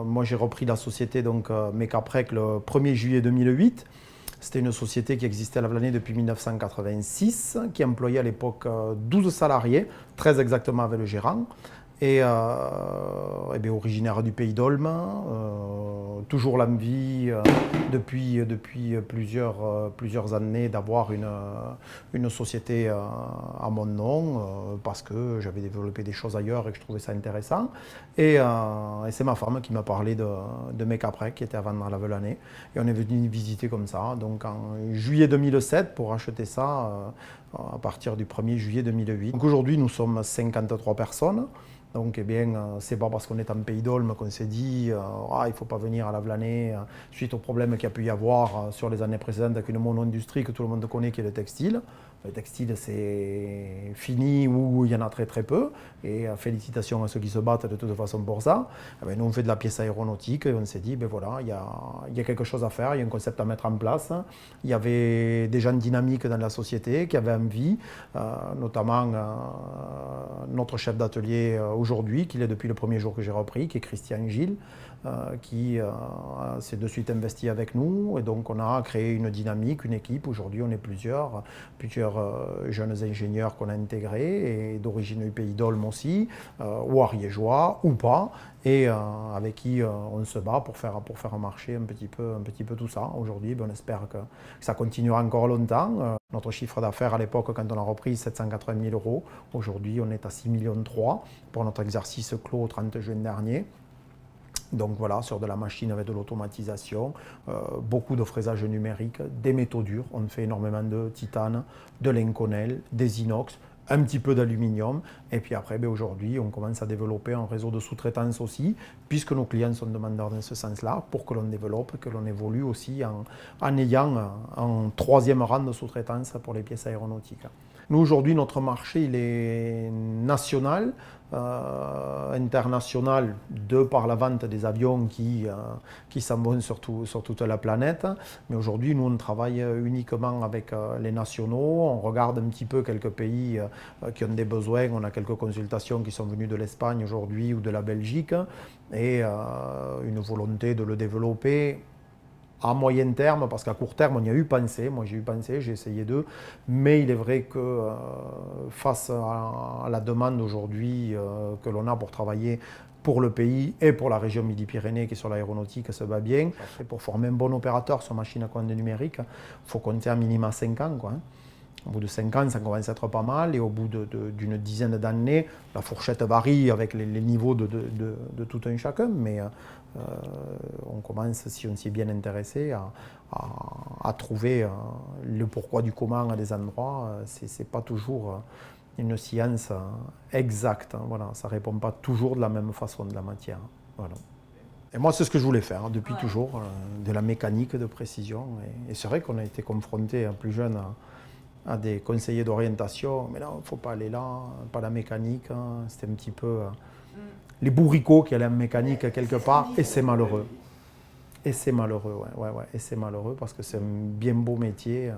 Moi, j'ai repris la société Mecaprec le 1er juillet 2008. C'était une société qui existait à Lavelanet depuis 1986, qui employait à l'époque 12 salariés, très exactement avec le gérant, et bien, originaire du Pays d'Olme, toujours l'envie depuis plusieurs années d'avoir une société à mon nom, parce que j'avais développé des choses ailleurs et que je trouvais ça intéressant. Et c'est ma femme qui m'a parlé de Mecaprec, qui était à vendre à Lavelanet, et on est venu visiter comme ça, donc en juillet 2007 pour acheter ça à partir du 1er juillet 2008. Donc aujourd'hui, nous sommes 53 personnes. Donc, eh bien, c'est pas parce qu'on est en Pays d'Olme qu'on s'est dit il ne faut pas venir à Lavelanet suite au problème qu'il y a pu y avoir sur les années précédentes avec une mono-industrie que tout le monde connaît qui est le textile. Le textile, c'est fini ou il y en a très très peu. Et félicitations à ceux qui se battent de toute façon pour ça. Eh bien, nous, on fait de la pièce aéronautique et on s'est dit, ben voilà, il y a quelque chose à faire, il y a un concept à mettre en place. Il y avait des gens dynamiques dans la société qui avaient envie, notamment notre chef d'atelier aujourd'hui, qui est depuis le premier jour que j'ai repris, qui est Christian Gilles, qui s'est de suite investi avec nous. Et donc, on a créé une dynamique, une équipe. Aujourd'hui, on est plusieurs jeunes ingénieurs qu'on a intégrés, et d'origine du Pays d'Olme aussi, ou ariégeois, ou pas, et avec qui on se bat pour faire marcher un petit peu tout ça. Aujourd'hui, on espère que ça continuera encore longtemps. Notre chiffre d'affaires à l'époque, quand on a repris, 780 000 €. Aujourd'hui, on est à 6,3 millions pour notre exercice clos au 30 juin dernier. Donc voilà, sur de la machine avec de l'automatisation, beaucoup de fraisage numérique, des métaux durs. On fait énormément de titane, de l'inconel, des inox, un petit peu d'aluminium. Et puis après, aujourd'hui, on commence à développer un réseau de sous-traitance aussi, puisque nos clients sont demandeurs dans ce sens-là, pour que l'on développe, que l'on évolue aussi en ayant un troisième rang de sous-traitance pour les pièces aéronautiques. Nous, aujourd'hui, notre marché, il est national, international, de par la vente des avions qui s'en vont sur toute la planète. Mais aujourd'hui, nous, on travaille uniquement avec les nationaux. On regarde un petit peu quelques pays qui ont des besoins. On a quelques consultations qui sont venues de l'Espagne aujourd'hui ou de la Belgique. Et une volonté de le développer à moyen terme, parce qu'à court terme, on y a eu pensé. Moi, j'ai eu pensé, j'ai essayé d'eux. Mais il est vrai que face à la demande aujourd'hui que l'on a pour travailler pour le pays et pour la région Midi-Pyrénées, qui est sur l'aéronautique, se bat bien. Après, pour former un bon opérateur sur machine à commande numérique, il faut compter à minima 5 ans, quoi. Au bout de 5 ans, ça commence à être pas mal, et au bout d'une dizaine d'années, la fourchette varie avec les niveaux de tout un chacun, mais on commence, si on s'y est bien intéressé, à trouver le pourquoi du comment à des endroits. C'est pas toujours une science exacte, hein, voilà. Ça ne répond pas toujours de la même façon de la matière. Voilà. Et moi, c'est ce que je voulais faire depuis toujours, de la mécanique de précision. Et c'est vrai qu'on a été confronté plus jeune à des conseillers d'orientation, mais là, il ne faut pas aller là, pas la mécanique. Hein. C'était un petit peu les bourricots qui allaient en mécanique quelque part, et c'est malheureux. Et c'est malheureux, ouais. Et c'est malheureux parce que c'est un bien beau métier.